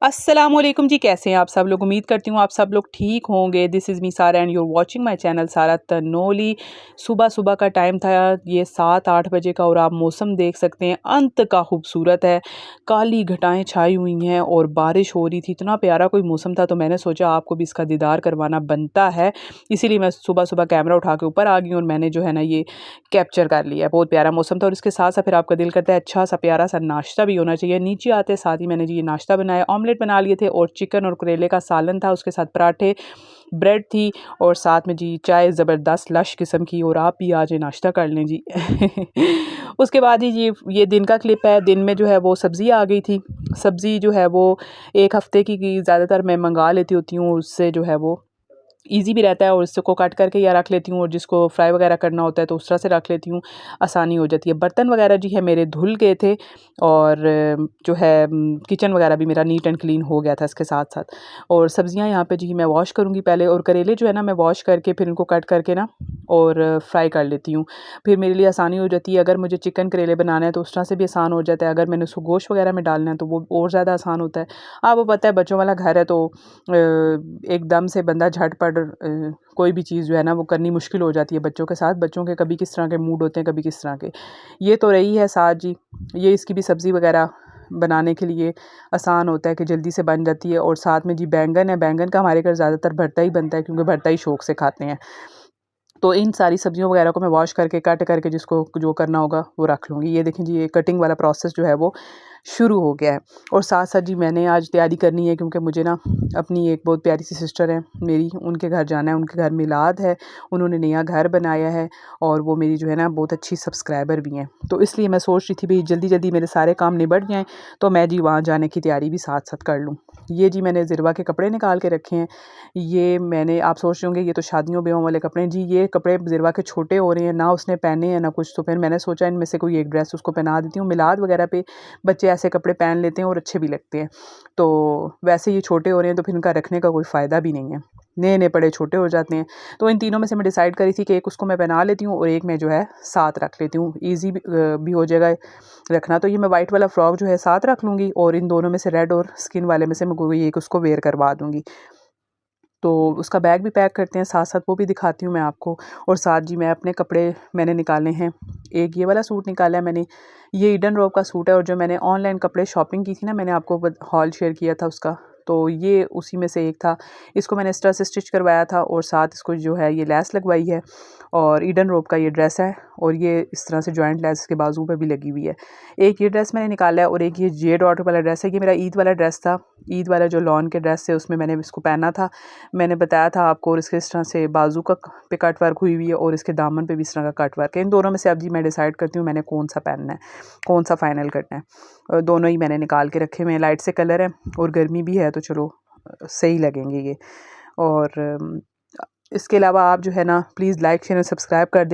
अस्सलामुअलैकुम जी, कैसे हैं आप सब लोग। उम्मीद करती हूँ आप सब लोग ठीक होंगे। दिस इज़ मी सारा and your watching my channel सारा तनोली। सुबह सुबह का टाइम था, ये 7-8 बजे का, और आप मौसम देख सकते हैं अंत का खूबसूरत है। काली घटाएं छाई हुई हैं और बारिश हो रही थी। इतना प्यारा कोई मौसम था, तो मैंने सोचा आपको भी इसका दीदार करवाना बनता है। इसीलिए मैं सुबह सुबह कैमरा उठा के ऊपर आ गई और मैंने जो है ना ये कैप्चर कर लिया। बहुत प्यारा मौसम था और इसके साथ साथ फिर आपका दिल करता है अच्छा सा प्यारा सा नाश्ता भी होना चाहिए। नीचे आते साथ ही मैंने जी ये नाश्ता बनाया, ऑमलेट बना लिए थे और चिकन और करेले का सालन था, उसके साथ पराठे, ब्रेड थी और साथ में जी चाय ज़बरदस्त लश किस्म की। और आप भी आ जाए नाश्ता कर लें जी। उसके बाद ही ये दिन का क्लिप है। दिन में जो है वो सब्ज़ी आ गई थी। सब्ज़ी जो है वो 1 हफ़्ते की ज़्यादातर मैं मंगा लेती होती हूँ, उससे जो है वो ईज़ी भी रहता है और इसको कट करके या रख लेती हूँ, और जिसको फ्राई वगैरह करना होता है तो उस तरह से रख लेती हूँ, आसानी हो जाती है। बर्तन वगैरह जी है मेरे धुल गए थे और जो है किचन वगैरह भी मेरा नीट एंड क्लीन हो गया था इसके साथ-साथ। और सब्ज़ियाँ यहाँ पे जी मैं वॉश करूँगी पहले, और करेले जो है ना मैं वॉश करके फिर इनको कट करके ना और फ्राई कर लेती हूँ। फिर मेरे लिए आसानी हो जाती है। अगर मुझे चिकन करेले बनाना है तो उस तरह से भी आसान हो जाता है। अगर मैंने उसको गोश्त वगैरह में डालना है तो वो और ज़्यादा आसान होता है। आपको पता है बच्चों वाला घर है तो एकदम से बंदा झटपट कोई भी चीज़ जो है ना वो करनी मुश्किल हो जाती है बच्चों के साथ। बच्चों के कभी किस तरह के मूड होते हैं, कभी किस तरह के। ये तो रही है साथ जी, ये इसकी भी सब्ज़ी वगैरह बनाने के लिए आसान होता है कि जल्दी से बन जाती है। और साथ में जी बैंगन है, बैंगन का हमारे घर ज़्यादातर भरता ही बनता है क्योंकि भरता ही शौक से खाते हैं। तो इन सारी सब्जियों वगैरह को मैं वॉश करके कट करके जिसको जो करना होगा वो रख लूँगी। ये देखें जी, ये कटिंग वाला प्रोसेस जो है वो शुरू हो गया है। और साथ साथ जी मैंने आज तैयारी करनी है क्योंकि मुझे ना अपनी एक बहुत प्यारी सी सिस्टर है मेरी, उनके घर जाना है। उनके घर मिलाद है, उन्होंने नया घर बनाया है और वो मेरी जो है ना बहुत अच्छी सब्सक्राइबर भी हैं। तो इसलिए मैं सोच रही थी भाई जल्दी जल्दी मेरे सारे काम निबट जाएँ तो मैं जी वहाँ जाने की तैयारी भी साथ साथ कर लूँ। ये जी मैंने ज़िरवा के कपड़े निकाल के रखे हैं। ये मैंने, आप सोच रहे होंगे ये तो शादियों ब्याहों वाले कपड़े हैं। जी ये कपड़े ज़िरवा के छोटे हो रहे हैं, ना उसने पहने हैं ना कुछ, तो फिर मैंने सोचा इनमें से कोई एक ड्रेस उसको पहना देती हूँ। मिलाद वगैरह पे बच्चे ऐसे कपड़े पहन लेते हैं और अच्छे भी लगते हैं। तो वैसे ये छोटे हो रहे हैं तो फिर इनका रखने का कोई फ़ायदा भी नहीं है, नए-नए पड़े छोटे हो जाते हैं। तो इन तीनों में से मैं डिसाइड करी थी कि एक उसको मैं पहना लेती हूँ और एक मैं जो है साथ रख लेती हूँ। ईज़ी भी हो जाएगा रखना। तो ये मैं वाइट वाला फ्रॉक जो है साथ रख लूँगी और इन दोनों में से रेड और स्किन वाले में से मैं कोई एक उसको वेयर करवा दूँगी। तो उसका बैग भी पैक करते हैं साथ-साथ, वो भी दिखाती हूँ मैं आपको। और साथ जी मैं अपने कपड़े मैंने निकाले हैं। एक ये वाला सूट निकाला है मैंने, ये ईडन रोब का सूट है। और जो मैंने ऑनलाइन कपड़े शॉपिंग की थी ना, मैंने आपको हॉल शेयर किया था उसका, तो ये उसी में से एक था। इसको मैंने इस तरह से स्टिच करवाया था और साथ इसको जो है ये लैस लगवाई है। और ईडन रोब का ये ड्रेस है और ये इस तरह से जॉइंट लैस इसके बाजू पे भी लगी हुई है। एक ये ड्रेस मैंने निकाला है और एक ये जे डॉटर वाला ड्रेस है। ये मेरा ईद वाला ड्रेस था। ईद वाला जो लॉन के ड्रेस है उसमें मैंने इसको पहना था, मैंने बताया था आपको। और इसके इस तरह से बाजू का पे कट वर्क हुई हुई है और इसके दामन पे भी इस तरह का कट वर्क है। इन दोनों में से अब जी मैं डिसाइड करती हूँ मैंने कौन सा पहनना है, कौन सा फाइनल करना है। दोनों ही मैंने निकाल के रखे हुए हैं। लाइट से कलर है और गर्मी भी है तो चलो सही लगेंगे ये। और इसके अलावा आप जो है ना प्लीज़ लाइक शेयर सब्सक्राइब कर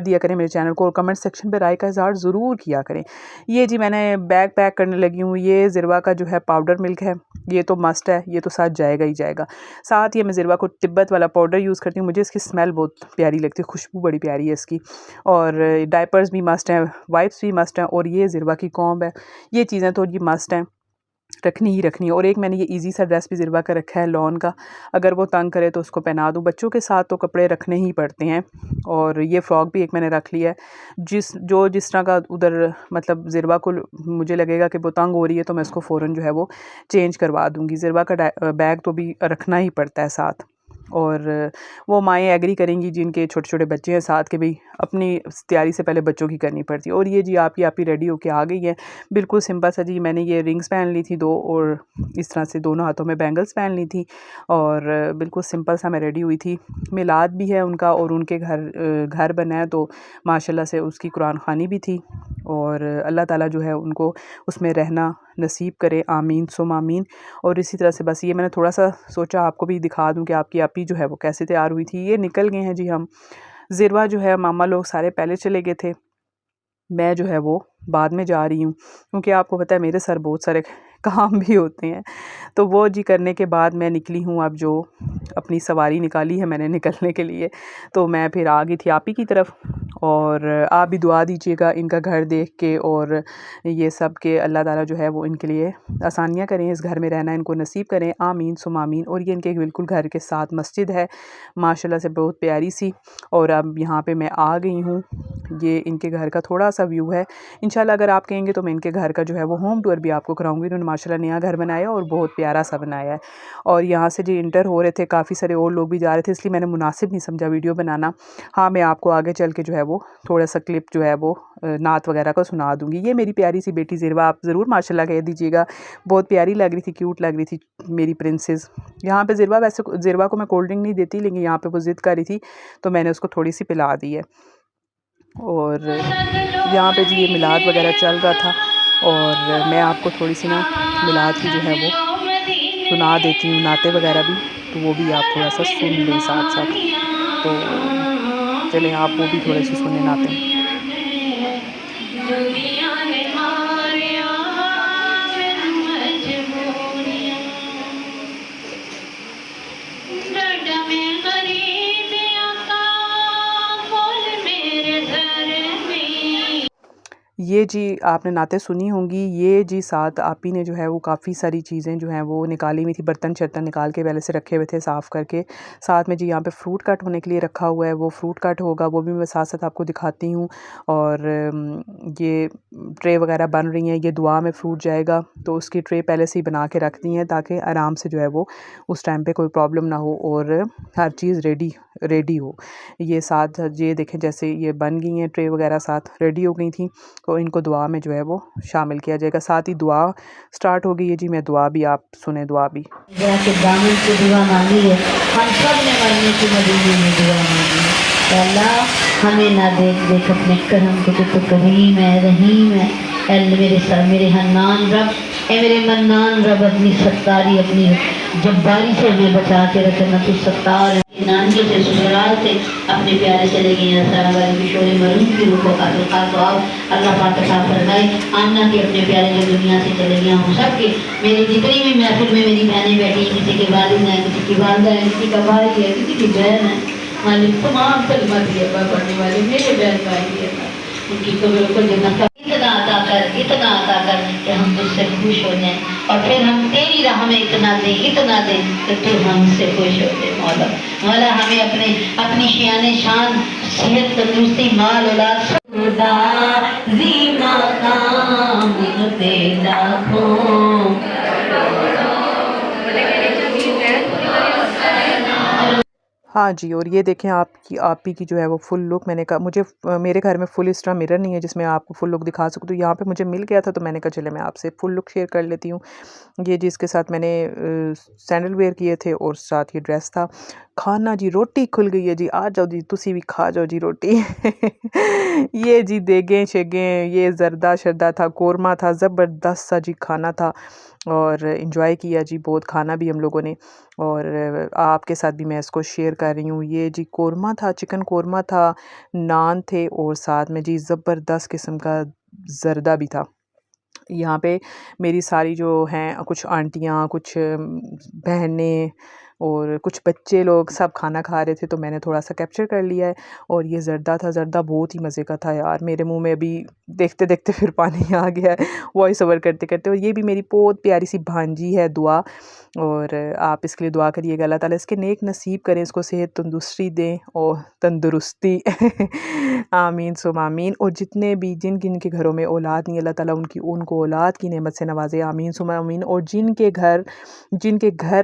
दिया करें मेरे चैनल को, और कमेंट सेक्शन पे राय का इज़हार ज़रूर किया करें। ये जी मैंने बैग पैक करने लगी हूँ। ये ज़िरवा का जो है पाउडर मिल्क है, ये तो मस्ट है, ये तो साथ जाएगा ही जाएगा। साथ ये मैं ज़िरवा को तिब्बत वाला पाउडर यूज़ करती हूँ, मुझे इसकी स्मेल बहुत प्यारी लगती है, खुशबू बड़ी प्यारी है इसकी। और डायपर्स भी मस्ट हैं, वाइप्स भी मस्ट हैं, और ये ज़िरवा की कॉम्ब है। ये चीज़ें तो ये मस्ट हैं, रखनी ही रखनी है। और एक मैंने ये ईज़ी सा ड्रेस भी ज़िरवा का रखा है लॉन का, अगर वो तंग करे तो उसको पहना दूँ। बच्चों के साथ तो कपड़े रखने ही पड़ते हैं। और ये फ्रॉक भी एक मैंने रख लिया है। जिस तरह का उधर मतलब ज़िरवा को मुझे लगेगा कि वो तंग हो रही है तो मैं उसको फ़ौरन जो है वो चेंज करवा दूँगी। ज़िरवा का बैग तो भी रखना ही पड़ता है साथ। और वो माएँ एग्री करेंगी जिनके छोटे-छोटे बच्चे हैं साथ, के भई अपनी तैयारी से पहले बच्चों की करनी पड़ती है। और ये जी आप ही रेडी होके आ गई है। बिल्कुल सिंपल सा जी, मैंने ये रिंग्स पहन ली थी 2 और इस तरह से दोनों हाथों में बैंगल्स पहन ली थी और बिल्कुल सिंपल सा मैं रेडी हुई थी। मिलाद भी है उनका और उनके घर बना है तो माशाल्लाह से उसकी कुरान ख़ानी भी थी। और अल्लाह ताला जो है उनको उसमें रहना नसीब करे, आमीन सुम आमीन। और इसी तरह से बस ये मैंने थोड़ा-सा सोचा आपको भी दिखा दूँ कि आपकी आपी जो है वो कैसे तैयार हुई थी। ये निकल गए हैं जी हम। ज़िरवा जो है मामा लोग सारे पहले चले गए थे, मैं जो है वो बाद में जा रही हूँ क्योंकि आपको पता है मेरे सर बहुत सारे काम भी होते हैं। तो वो जी करने के बाद मैं निकली हूँ, अब जो अपनी सवारी निकाली है मैंने निकलने के लिए, तो मैं फिर आ गई थी आप ही की तरफ। और आप भी दुआ दीजिएगा इनका घर देख के, और ये सब के अल्लाह ताला जो है वो इनके लिए आसानियाँ करें, इस घर में रहना इनको नसीब करें, आमीन सुम आमीन। और ये इनके बिल्कुल घर के साथ मस्जिद है माशाल्लाह से, बहुत प्यारी सी। और अब यहाँ पे मैं आ गई हूँ, ये इनके घर का थोड़ा सा व्यू है। इंशाल्लाह अगर आप कहेंगे तो मैं इनके घर का जो है वो होम टूर भी आपको कराऊंगी। इन्होंने माशाल्लाह नया घर बनाया और बहुत प्यारा सा बनाया है। और यहाँ से जी इंटर हो रहे थे, काफ़ी सारे और लोग भी जा रहे थे, इसलिए मैंने मुनासिब नहीं समझा वीडियो बनाना। हाँ, मैं आपको आगे चल के जो है वो थोड़ा सा क्लिप जो है वो नात वगैरह का सुना दूँगी। ये मेरी प्यारी सी बेटी ज़िरवा, आप ज़रूर माशाल्लाह कह दीजिएगा, बहुत प्यारी लग रही थी, क्यूट लग रही थी मेरी प्रिंसेस। यहाँ पे ज़िरवा, वैसे ज़िरवा को मैं कोल्ड ड्रिंक नहीं देती, लेकिन यहाँ पे वो ज़िद कर रही थी तो मैंने उसको थोड़ी सी पिला दी है। और यहाँ पे जी ये मिलाद वगैरह चल रहा था, और मैं आपको थोड़ी सी ना मिलाद की जो है वो सुना देती हूँ, नाते वगैरह भी, तो वो भी आप थोड़ा सा सुन लें साथ साथ। तो चलें आप वो भी थोड़े से सुने नाते। ये जी आपने नाते सुनी होंगी। ये जी साथ आपी ने जो है वो काफ़ी सारी चीज़ें जो हैं वो निकाली हुई थी, बर्तन शर्तन निकाल के पहले से रखे हुए थे साफ़ करके। साथ में जी यहाँ पे फ्रूट कट होने के लिए रखा हुआ है, वो फ्रूट कट होगा, वो भी मैं साथ साथ आपको दिखाती हूँ। और ये ट्रे वगैरह बन रही हैं, ये दुआ में फ्रूट जाएगा, तो उसकी ट्रे पहले से ही बना के रख दी हैं ताकि आराम से जो है वो उस टाइम पे कोई प्रॉब्लम ना हो और हर चीज़ रेडी हो। ये साथ ये देखें, जैसे ये बन गई हैं ट्रे वगैरह, साथ रेडी हो गई थी, तो इनको दुआ में जो है वो शामिल किया जाएगा। साथ ही दुआ स्टार्ट हो गई है जी, मैं दुआ भी आप सुने, दुआ भी। दामन से दुआ मांगी है, हम सब ने मरने की मदीने में दुआ मांगी है। अल्लाह हमें ना देख अपने करम को, तो करीम है, रहीम है। मेरे हन्नान रब, मेरे मन्नान रब, अपनी सत्तारी अपनी जब्बारी से हमें बचा के रखना, तो सत्तार नानके से ससुराल से अपने प्यारे चले गए हैं। किशोरी मरूम की रूह को अल्लाह पाक अता फरमाए। आमना के अपने प्यारे जो दुनिया से चले गए, हम सब के, मेरी जितनी भी महफिल में मेरी बहनें बैठी, किसी के वालिद हैं, किसी की वालदा है, किसी का भाई है, किसी की बहन है, मालिक तमाम कलमा दिया पढ़ने वाले मेरे बहन भाई है, उनकी कब्रों को जन्नत का इतना अता कर कि हम तुझसे खुश हो जाएं, और फिर हम तेरी राह में इतना दे कि तू हमसे खुश हो जाए। मौला हमें अपनी शान शान, सेहत, तंदुरुस्ती, माल औलाद खुदा जीना काम तेरा हो। हाँ जी, और ये देखें आपी की जो है वो फुल लुक, मैंने कहा मुझे मेरे घर में फुल इस तरह मिरर नहीं है जिसमें आपको फुल लुक दिखा सकूँ, तो यहाँ पे मुझे मिल गया था, तो मैंने कहा चले मैं आपसे फुल लुक शेयर कर लेती हूँ। ये जी इसके साथ मैंने सैंडल वेयर किए थे, और साथ ये ड्रेस था। खाना जी, रोटी खुल गई है जी, आ जाओ जी, तुसी भी खा जाओ जी रोटी। ये जी देगें शेगें, ये जर्दा शरदा था, कोरमा था, ज़बरदस्त सा जी खाना था, और इन्जॉय किया जी बहुत खाना भी हम लोगों ने। और आपके साथ भी मैं इसको शेयर कर रही हूँ। ये जी कोरमा था, चिकन कोरमा था, नान थे, और साथ में जी ज़बरदस्त किस्म का जर्दा भी था। यहाँ पे मेरी सारी जो हैं, कुछ आंटियाँ, कुछ बहनें और कुछ बच्चे लोग सब खाना खा रहे थे, तो मैंने थोड़ा सा कैप्चर कर लिया है। और ये जर्दा था, जर्दा बहुत ही मज़े का था यार, मेरे मुंह में अभी देखते देखते फिर पानी आ गया है वॉइस ओवर करते करते। और ये भी मेरी बहुत प्यारी सी भांजी है, दुआ, और आप इसके लिए दुआ करिएगा, अल्लाह ताला इसके नेक नसीब करें, इसको सेहत तंदुरुस्ती दें और तंदुरुस्ती। आमीन सुम आमीन। और जितने भी जिनके घरों में औलाद नहीं, अल्लाह ताला उनको औलाद की नेमत से नवाजे, आमीन सुम आमीन। और जिनके घर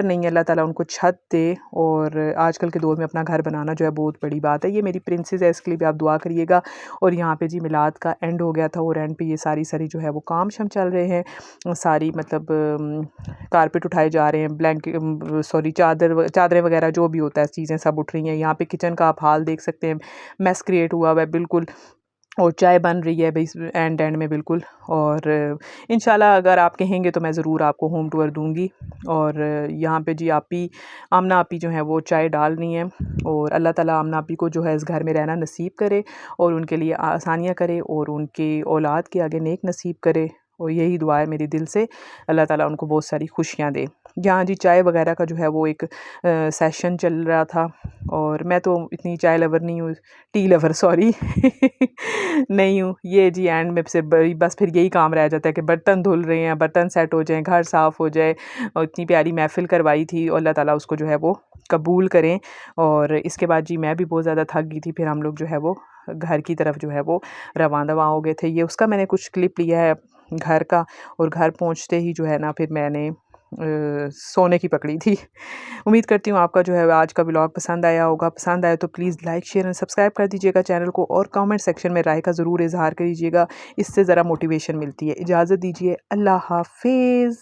नहीं, अल्लाह ताला उनको छत दे। और आजकल के दौर में अपना घर बनाना जो है बहुत बड़ी बात है। ये मेरी प्रिंसेस है, इसके लिए भी आप दुआ करिएगा। और यहाँ पे जी मिलाद का एंड हो गया था, और एंड पे ये सारी जो है वो काम शम चल रहे हैं, सारी मतलब कारपेट उठाए जा रहे हैं, चादरें वगैरह जो भी होता है, चीज़ें सब उठ रही हैं। यहाँ पे किचन का आप हाल देख सकते हैं, मैस क्रिएट हुआ हुआ है बिल्कुल। और चाय बन रही है भाई एंड में बिल्कुल। और इंशाल्लाह अगर आप कहेंगे तो मैं ज़रूर आपको होम टूर दूंगी। और यहाँ पे जी आमना आपी जो है वो चाय डाल रही हैं। और अल्लाह ताला आमना आपी को जो है इस घर में रहना नसीब करे, और उनके लिए आसानियाँ करे, और उनकी औलाद के आगे नेक नसीब करे। और यही दुआ है मेरी दिल से, अल्लाह ताला उनको बहुत सारी खुशियाँ दे। यहाँ जी चाय वगैरह का जो है वो एक सेशन चल रहा था, और मैं तो इतनी चाय लवर नहीं हूँ, टी लवर सॉरी नहीं हूँ। ये जी एंड में से बस फिर यही काम रह जाता है कि बर्तन धुल रहे हैं, बर्तन सेट हो जाएं, घर साफ़ हो जाए, और इतनी प्यारी महफ़िल करवाई थी, और अल्लाह ताला उसको जो है वो कबूल करें। और इसके बाद जी मैं भी बहुत ज़्यादा थक गई थी, फिर हम लोग जो है वो घर की तरफ जो है वो रवाना हो गए थे। ये उसका मैंने कुछ क्लिप लिया है घर का, और घर पहुँचते ही जो है ना फिर मैंने सोने की पकड़ी थी। उम्मीद करती हूँ आपका जो है आज का व्लॉग पसंद आया होगा। पसंद आया तो please like share and subscribe कर दीजिएगा चैनल को, और कमेंट सेक्शन में राय का ज़रूर इज़हार करिएगा, इससे ज़रा मोटिवेशन मिलती है। इजाज़त दीजिए, अल्लाह हाफ़िज़।